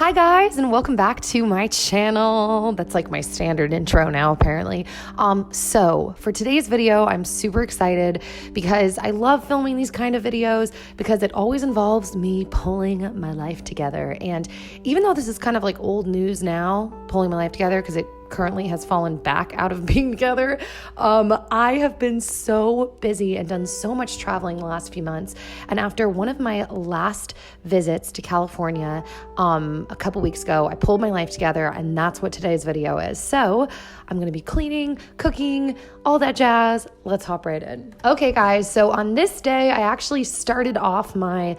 Hi guys, and welcome back to my channel. That's like my standard intro now, apparently. So for today's video, I'm super excited because I love filming these kind of videos because it always involves me pulling my life together. And even though this is kind of like old news now, pulling my life together because it currently has fallen back out of being together. I have been so busy and done so much traveling the last few months. And after one of my last visits to California, a couple weeks ago, I pulled my life together, and that's what today's video is. So I'm going to be cleaning, cooking, all that jazz. Let's hop right in. Okay, guys. So on this day, I actually started off my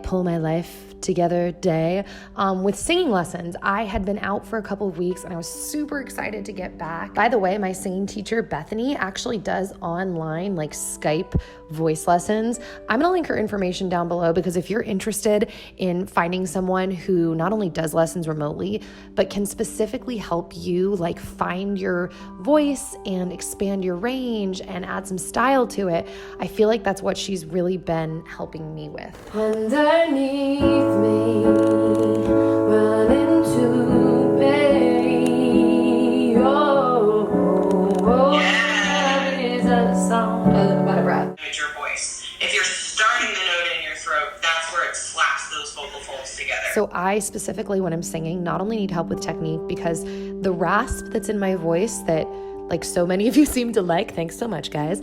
pull my life together day with singing lessons. I had been out for a couple of weeks and I was super excited to get back. By the way, my singing teacher, Bethany, actually does online Skype voice lessons. I'm gonna link her information down below because if you're interested in finding someone who not only does lessons remotely, but can specifically help you find your voice and expand your range and add some style to it, I feel like that's what she's really been helping me with. Underneath me, running to me. That is a song. A little bit of breath. It's your voice. If you're starting the note in your throat, that's where it slaps those vocal folds together. So I specifically, when I'm singing, not only need help with technique because the rasp that's in my voice that so many of you seem to like, thanks so much guys,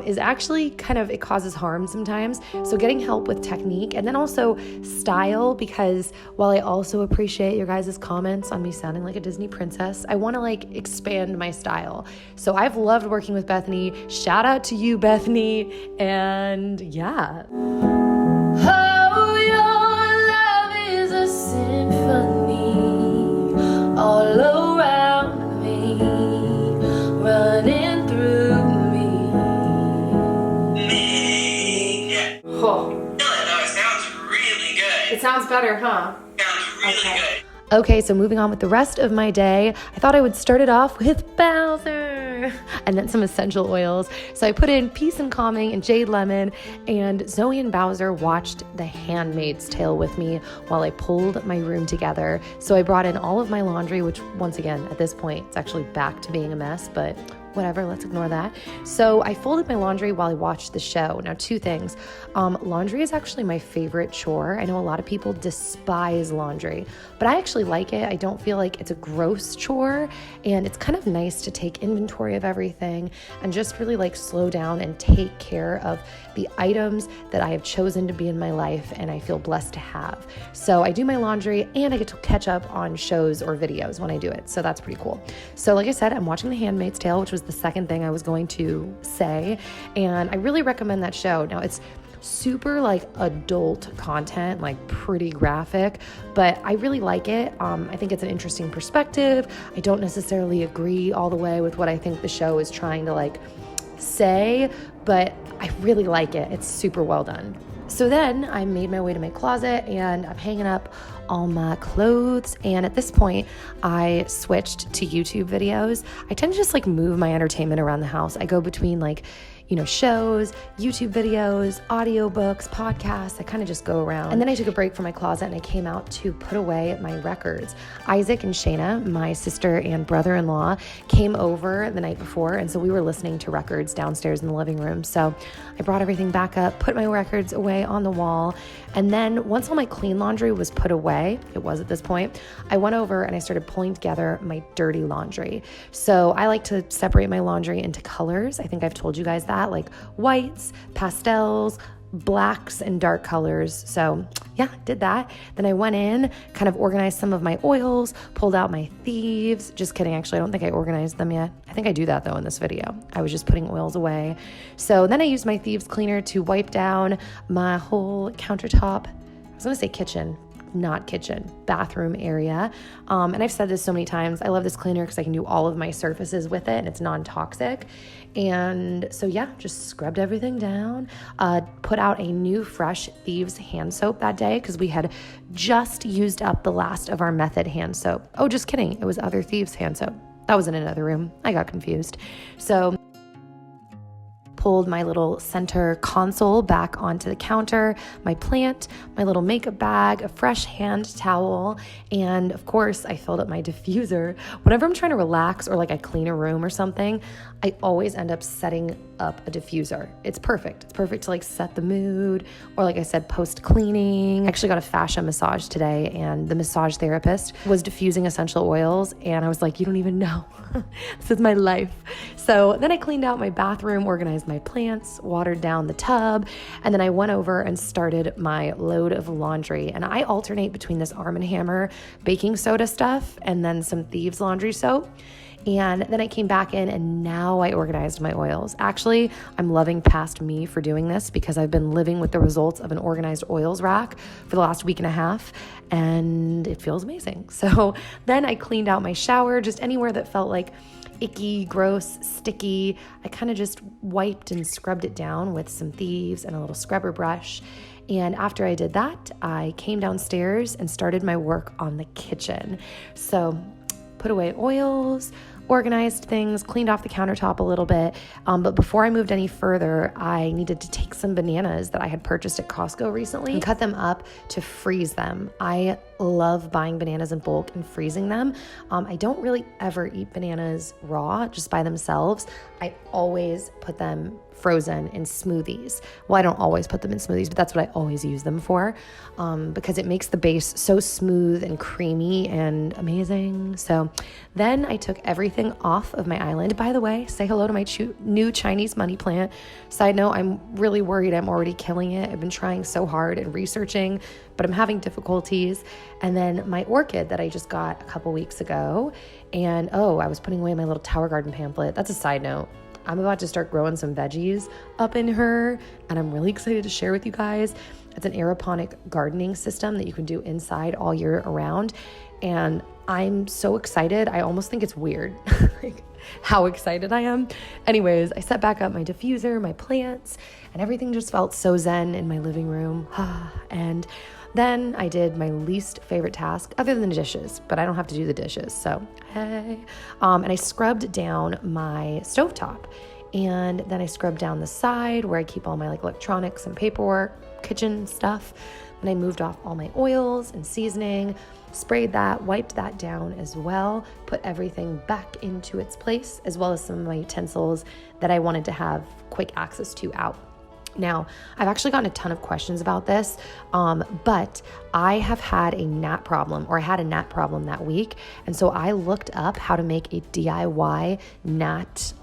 is actually it causes harm sometimes. So getting help with technique and then also style, because while I also appreciate your guys' comments on me sounding like a Disney princess, I want to expand my style. So I've loved working with Bethany. Shout out to you, Bethany. And yeah. Oh, your love is a symphony all around me, running through me. Yeah. Oh. No, it sounds really good. It sounds better, huh? Sounds really good. Okay, so moving on with the rest of my day, I thought I would start it off with Bowser and then some essential oils. So I put in Peace and Calming and Jade Lemon, and Zoe and Bowser watched The Handmaid's Tale with me while I pulled my room together. So I brought in all of my laundry, which once again, at this point, it's actually back to being a mess, but whatever, let's ignore that. So I folded my laundry while I watched the show. Now, two things. Laundry is actually my favorite chore. I know a lot of people despise laundry, but I actually like it. I don't feel like it's a gross chore, and it's kind of nice to take inventory of everything and just really slow down and take care of the items that I have chosen to be in my life and I feel blessed to have. So I do my laundry and I get to catch up on shows or videos when I do it. So that's pretty cool. So like I said, I'm watching The Handmaid's Tale, which was the second thing I was going to say, and I really recommend that show. Now it's super adult content, pretty graphic, but I really like it. I think it's an interesting perspective. I don't necessarily agree all the way with what I think the show is trying to say, but I really like it. It's super well done. So then I made my way to my closet and I'm hanging up all my clothes. And at this point, I switched to YouTube videos. I tend to just move my entertainment around the house. I go between shows, YouTube videos, audiobooks, podcasts. I kind of just go around. And then I took a break from my closet and I came out to put away my records. Isaac and Shayna, my sister and brother-in-law, came over the night before, and so we were listening to records downstairs in the living room. So I brought everything back up, put my records away on the wall, and then once all my clean laundry was put away, it was at this point, I went over and I started pulling together my dirty laundry. So I like to separate my laundry into colors. I think I've told you guys that, whites, pastels, blacks, and dark colors. So yeah, did that. Then I went in, kind of organized some of my oils, pulled out my thieves. Just kidding. Actually, I don't think I organized them yet. I think I do that though in this video. I was just putting oils away. So then I used my thieves cleaner to wipe down my whole countertop. I was going to say kitchen, not kitchen, bathroom area. And I've said this so many times. I love this cleaner because I can do all of my surfaces with it and it's non-toxic. And so yeah, just scrubbed everything down, put out a new fresh Thieves hand soap that day because we had just used up the last of our Method hand soap. Oh, just kidding. It was other Thieves hand soap. That was in another room. I got confused. So pulled my little center console back onto the counter, my plant, my little makeup bag, a fresh hand towel, and of course I filled up my diffuser. Whenever I'm trying to relax or like I clean a room or something, I always end up setting up a diffuser. It's perfect. It's perfect to like set the mood, or like I said, post cleaning. I actually got a fascia massage today, and the massage therapist was diffusing essential oils, and I was like, you don't even know. This is my life. So then I cleaned out my bathroom, organized my plants, watered down the tub, and then I went over and started my load of laundry. And I alternate between this Arm & Hammer baking soda stuff and then some Thieves laundry soap. And then I came back in and now I organized my oils. Actually, I'm loving past me for doing this because I've been living with the results of an organized oils rack for the last week and a half, and it feels amazing. So then I cleaned out my shower, just anywhere that felt like icky, gross, sticky. I kind of just wiped and scrubbed it down with some Thieves and a little scrubber brush. And after I did that, I came downstairs and started my work on the kitchen. So put away oils, organized things, cleaned off the countertop a little bit. But before I moved any further, I needed to take some bananas that I had purchased at Costco recently and cut them up to freeze them. I love buying bananas in bulk and freezing them. I don't really ever eat bananas raw, just by themselves. I always put them frozen in smoothies. Well, I don't always put them in smoothies, but that's what I always use them for, because it makes the base so smooth and creamy and amazing. So then I took everything off of my island. By the way, say hello to my new Chinese money plant. Side note, I'm really worried I'm already killing it. I've been trying so hard and researching, but I'm having difficulties. And then my orchid that I just got a couple weeks ago. And I was putting away my little Tower Garden pamphlet. That's a side note. I'm about to start growing some veggies up in her, and I'm really excited to share with you guys. It's an aeroponic gardening system that you can do inside all year around, and I'm so excited. I almost think it's weird like how excited I am. Anyways, I set back up my diffuser, my plants, and everything just felt so zen in my living room. And then I did my least favorite task, other than the dishes, but I don't have to do the dishes, so hey. And I scrubbed down my stovetop, and then I scrubbed down the side where I keep all my like electronics and paperwork, kitchen stuff. And I moved off all my oils and seasoning, sprayed that, wiped that down as well, put everything back into its place, as well as some of my utensils that I wanted to have quick access to out. Now, I've actually gotten a ton of questions about this, but I have had a gnat problem, or I had a gnat problem that week. And so I looked up how to make a DIY gnat,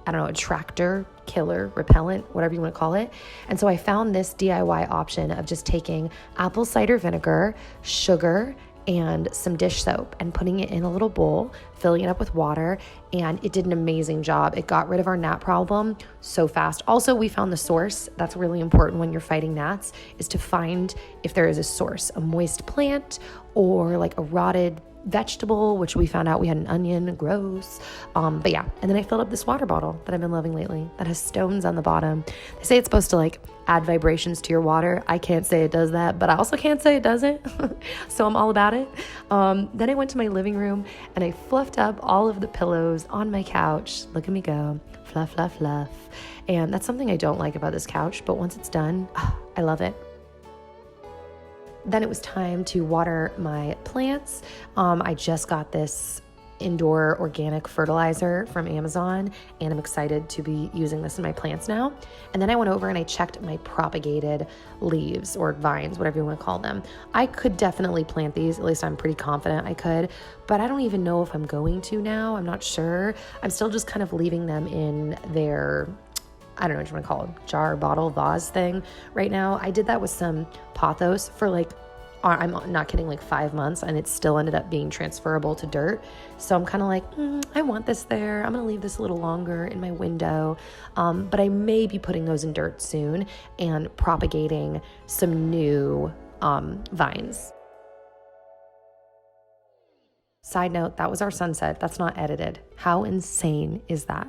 attractor, killer, repellent, whatever you want to call it. And so I found this DIY option of just taking apple cider vinegar, sugar, and some dish soap and putting it in a little bowl, filling it up with water, and it did an amazing job. It got rid of our gnat problem so fast. Also, we found the source. That's really important when you're fighting gnats, is to find if there is a source, a moist plant or like a rotted vegetable, which we found out we had an onion, gross. But yeah, and then I filled up this water bottle that I've been loving lately that has stones on the bottom. They say it's supposed to like add vibrations to your water. I can't say it does that, but I also can't say it doesn't. So I'm all about it. Then I went to my living room and I fluffed up all of the pillows on my couch. Look at me go, fluff, fluff, fluff. And that's something I don't like about this couch, but once it's done, I love it. Then it was time to water my plants. I just got this indoor organic fertilizer from Amazon, and I'm excited to be using this in my plants now. And then I went over and I checked my propagated leaves or vines, whatever you want to call them. I could definitely plant these, at least I'm pretty confident I could, but I don't even know if I'm going to now. I'm not sure. I'm still just kind of leaving them in their, I don't know what you want to call it, jar, bottle, vase thing right now. I did that with some pothos for I'm not kidding, 5 months, and it still ended up being transferable to dirt. So I'm kind of like, I want this there. I'm going to leave this a little longer in my window. But I may be putting those in dirt soon and propagating some new vines. Side note, that was our sunset. That's not edited. How insane is that?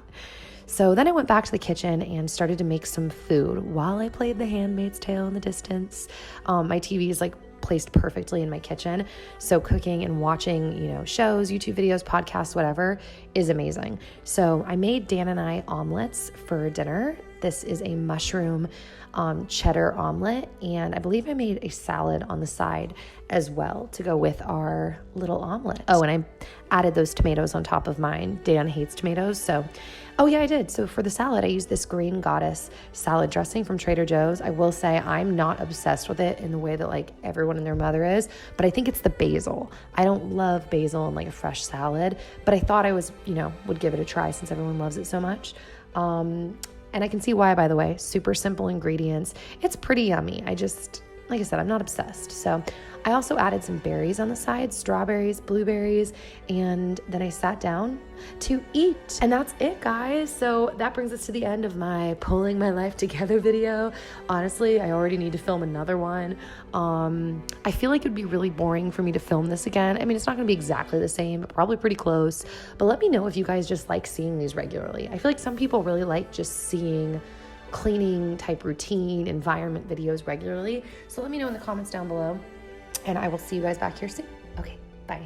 So then I went back to the kitchen and started to make some food while I played The Handmaid's Tale in the distance. My TV is placed perfectly in my kitchen. So cooking and watching, shows, YouTube videos, podcasts, whatever is amazing. So I made Dan and I omelets for dinner, This is a mushroom cheddar omelet, and I believe I made a salad on the side as well to go with our little omelet. Oh, and I added those tomatoes on top of mine. Dan hates tomatoes, so oh yeah, I did. So for the salad, I used this Green Goddess salad dressing from Trader Joe's. I will say I'm not obsessed with it in the way that like everyone and their mother is, but I think it's the basil. I don't love basil in like a fresh salad, but I thought I was, would give it a try since everyone loves it so much. And I can see why, by the way. Super simple ingredients. It's pretty yummy. Like I said, I'm not obsessed. So I also added some berries on the side, strawberries, blueberries, and then I sat down to eat. And that's it, guys. So that brings us to the end of my pulling my life together video. Honestly, I already need to film another one. I feel like it would be really boring for me to film this again. I mean, it's not going to be exactly the same, but probably pretty close. But let me know if you guys just like seeing these regularly. I feel like some people really like just seeing cleaning type routine environment videos regularly. So let me know in the comments down below, and I will see you guys back here soon. Okay, bye.